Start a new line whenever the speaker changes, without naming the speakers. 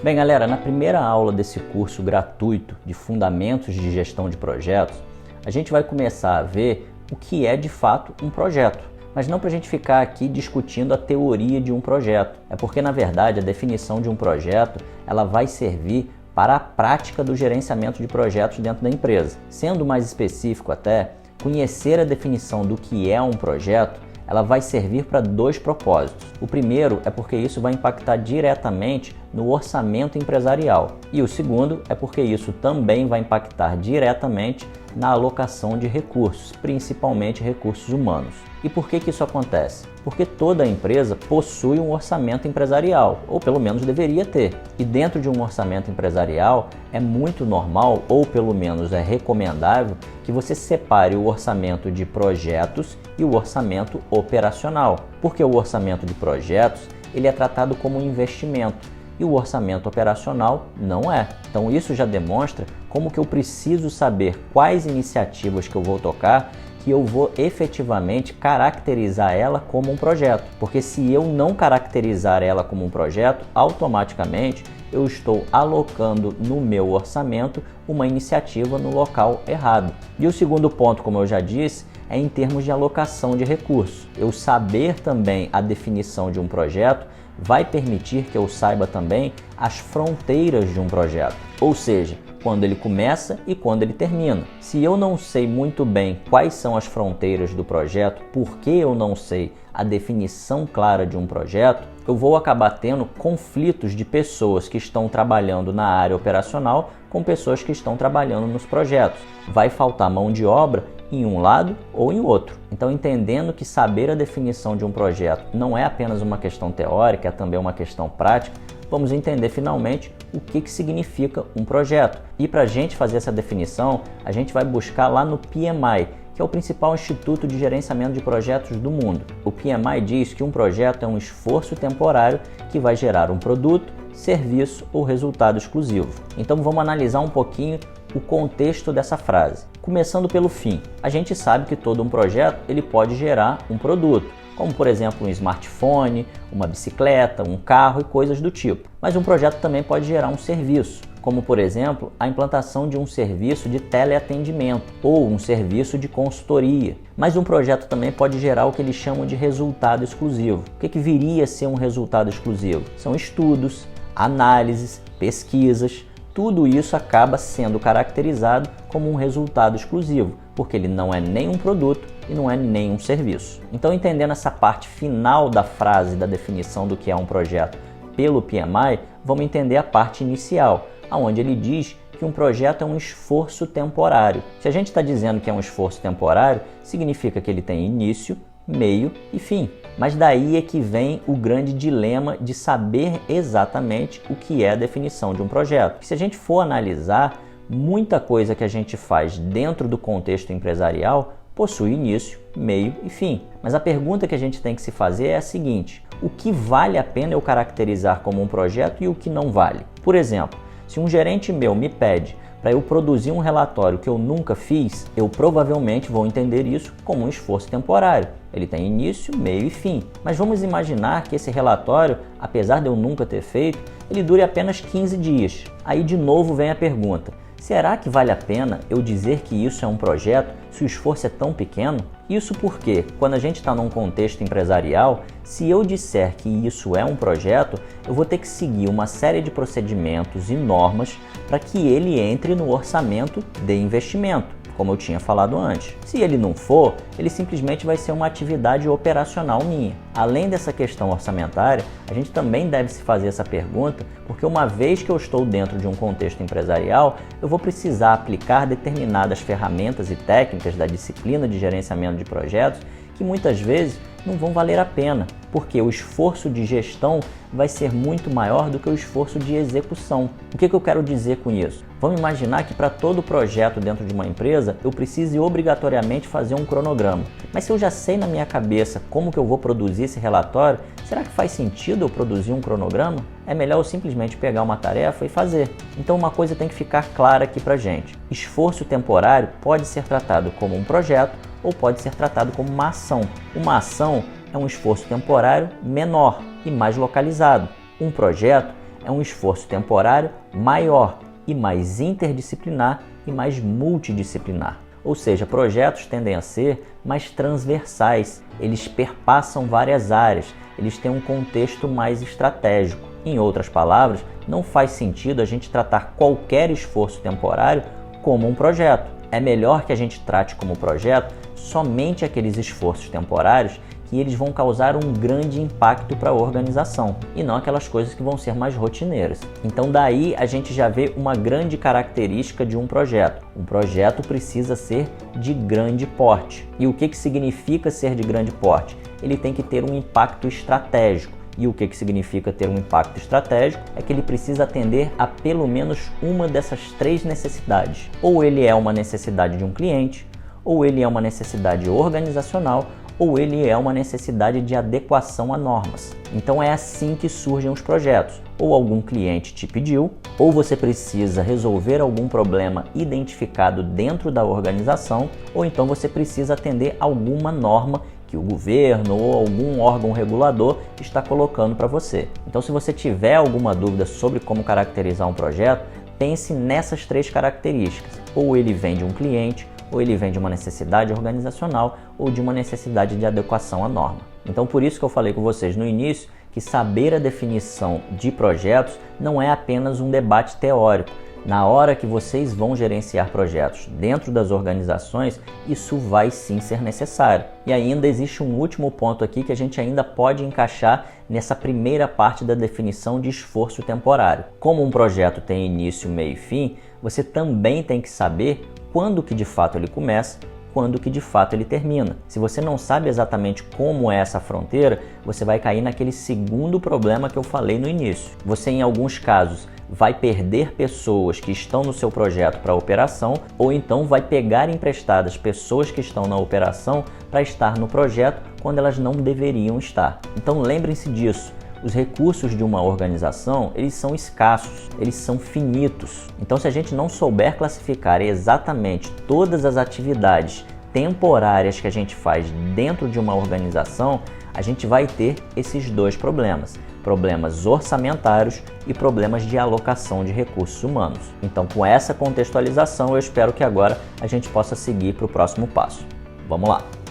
Bem, galera, na primeira aula desse curso gratuito de Fundamentos de Gestão de Projetos, a gente vai começar a ver o que é de fato um projeto. Mas não para a gente ficar aqui discutindo a teoria de um projeto. É porque, na verdade, a definição de um projeto ela vai servir para a prática do gerenciamento de projetos dentro da empresa. Sendo mais específico até, conhecer a definição do que é um projeto, ela vai servir para dois propósitos. O primeiro é porque isso vai impactar diretamente no orçamento empresarial. E o segundo é porque isso também vai impactar diretamente na alocação de recursos, principalmente recursos humanos. E por que isso acontece? Porque toda empresa possui um orçamento empresarial, ou pelo menos deveria ter. E dentro de um orçamento empresarial é muito normal, ou pelo menos é recomendável, que você separe o orçamento de projetos e o orçamento operacional. Porque o orçamento de projetos ele é tratado como um investimento. E o orçamento operacional não é. Então isso já demonstra como que eu preciso saber quais iniciativas que eu vou tocar, que eu vou efetivamente caracterizar ela como um projeto. Porque se eu não caracterizar ela como um projeto, automaticamente eu estou alocando no meu orçamento uma iniciativa no local errado. E o segundo ponto, como eu já disse, é em termos de alocação de recursos. Eu saber também a definição de um projeto vai permitir que eu saiba também as fronteiras de um projeto, ou seja, quando ele começa e quando ele termina. Se eu não sei muito bem quais são as fronteiras do projeto, porque eu não sei a definição clara de um projeto, eu vou acabar tendo conflitos de pessoas que estão trabalhando na área operacional com pessoas que estão trabalhando nos projetos. Vai faltar mão de obra em um lado ou em outro. Então, entendendo que saber a definição de um projeto não é apenas uma questão teórica, é também uma questão prática, vamos entender finalmente o que significa um projeto. E para a gente fazer essa definição, a gente vai buscar lá no PMI, que é o principal instituto de gerenciamento de projetos do mundo. O PMI diz que um projeto é um esforço temporário que vai gerar um produto, serviço ou resultado exclusivo. Então vamos analisar um pouquinho o contexto dessa frase. Começando pelo fim, a gente sabe que todo um projeto ele pode gerar um produto, como por exemplo um smartphone, uma bicicleta, um carro e coisas do tipo. Mas um projeto também pode gerar um serviço, como por exemplo a implantação de um serviço de teleatendimento ou um serviço de consultoria. Mas um projeto também pode gerar o que eles chamam de resultado exclusivo. O que viria a ser um resultado exclusivo? São estudos, análises, pesquisas. Tudo isso acaba sendo caracterizado como um resultado exclusivo, porque ele não é nem um produto e não é nem um serviço. Então, entendendo essa parte final da frase, da definição do que é um projeto pelo PMI, vamos entender a parte inicial, onde ele diz que um projeto é um esforço temporário. Se a gente está dizendo que é um esforço temporário, significa que ele tem início, meio e fim. Mas daí é que vem o grande dilema de saber exatamente o que é a definição de um projeto. Se a gente for analisar, muita coisa que a gente faz dentro do contexto empresarial possui início, meio e fim. Mas a pergunta que a gente tem que se fazer é a seguinte: o que vale a pena eu caracterizar como um projeto e o que não vale? Por exemplo, se um gerente meu me pede para eu produzir um relatório que eu nunca fiz, eu provavelmente vou entender isso como um esforço temporário. Ele tem início, meio e fim. Mas vamos imaginar que esse relatório, apesar de eu nunca ter feito, ele dure apenas 15 dias. Aí de novo vem a pergunta: será que vale a pena eu dizer que isso é um projeto se o esforço é tão pequeno? Isso porque, quando a gente está num contexto empresarial, se eu disser que isso é um projeto, eu vou ter que seguir uma série de procedimentos e normas para que ele entre no orçamento de investimento, como eu tinha falado antes. Se ele não for, ele simplesmente vai ser uma atividade operacional minha. Além dessa questão orçamentária, a gente também deve se fazer essa pergunta, porque uma vez que eu estou dentro de um contexto empresarial, eu vou precisar aplicar determinadas ferramentas e técnicas da disciplina de gerenciamento de projetos que muitas vezes não vão valer a pena, porque o esforço de gestão vai ser muito maior do que o esforço de execução. O que eu quero dizer com isso? Vamos imaginar que para todo projeto dentro de uma empresa eu precise obrigatoriamente fazer um cronograma. Mas se eu já sei na minha cabeça como que eu vou produzir esse relatório, será que faz sentido eu produzir um cronograma? É melhor eu simplesmente pegar uma tarefa e fazer. Então uma coisa tem que ficar clara aqui pra gente: esforço temporário pode ser tratado como um projeto ou pode ser tratado como uma ação. Uma ação é um esforço temporário menor e mais localizado. Um projeto é um esforço temporário maior e mais interdisciplinar e mais multidisciplinar. Ou seja, projetos tendem a ser mais transversais, eles perpassam várias áreas, eles têm um contexto mais estratégico. Em outras palavras, não faz sentido a gente tratar qualquer esforço temporário como um projeto. É melhor que a gente trate como projeto somente aqueles esforços temporários que eles vão causar um grande impacto para a organização e não aquelas coisas que vão ser mais rotineiras. Então daí a gente já vê uma grande característica de um projeto. Um projeto precisa ser de grande porte. E o que significa ser de grande porte? Ele tem que ter um impacto estratégico. E o que significa ter um impacto estratégico? É que ele precisa atender a pelo menos uma dessas três necessidades. Ou ele é uma necessidade de um cliente, ou ele é uma necessidade organizacional, ou ele é uma necessidade de adequação a normas. Então é assim que surgem os projetos. Ou algum cliente te pediu, ou você precisa resolver algum problema identificado dentro da organização, ou então você precisa atender alguma norma que o governo ou algum órgão regulador está colocando para você. Então, se você tiver alguma dúvida sobre como caracterizar um projeto, pense nessas três características. Ou ele vem de um cliente, ou ele vem de uma necessidade organizacional, ou de uma necessidade de adequação à norma. Então, por isso que eu falei com vocês no início que saber a definição de projetos não é apenas um debate teórico. Na hora que vocês vão gerenciar projetos dentro das organizações, isso vai sim ser necessário. E ainda existe um último ponto aqui que a gente ainda pode encaixar nessa primeira parte da definição de esforço temporário. Como um projeto tem início, meio e fim, você também tem que saber quando que de fato ele começa, quando que de fato ele termina. Se você não sabe exatamente como é essa fronteira, você vai cair naquele segundo problema que eu falei no início. Você, em alguns casos, vai perder pessoas que estão no seu projeto para a operação, ou então vai pegar emprestadas pessoas que estão na operação para estar no projeto quando elas não deveriam estar. Então lembrem-se disso. Os recursos de uma organização, eles são escassos, eles são finitos. Então, se a gente não souber classificar exatamente todas as atividades temporárias que a gente faz dentro de uma organização, a gente vai ter esses dois problemas. Problemas orçamentários e problemas de alocação de recursos humanos. Então, com essa contextualização, eu espero que agora a gente possa seguir para o próximo passo. Vamos lá!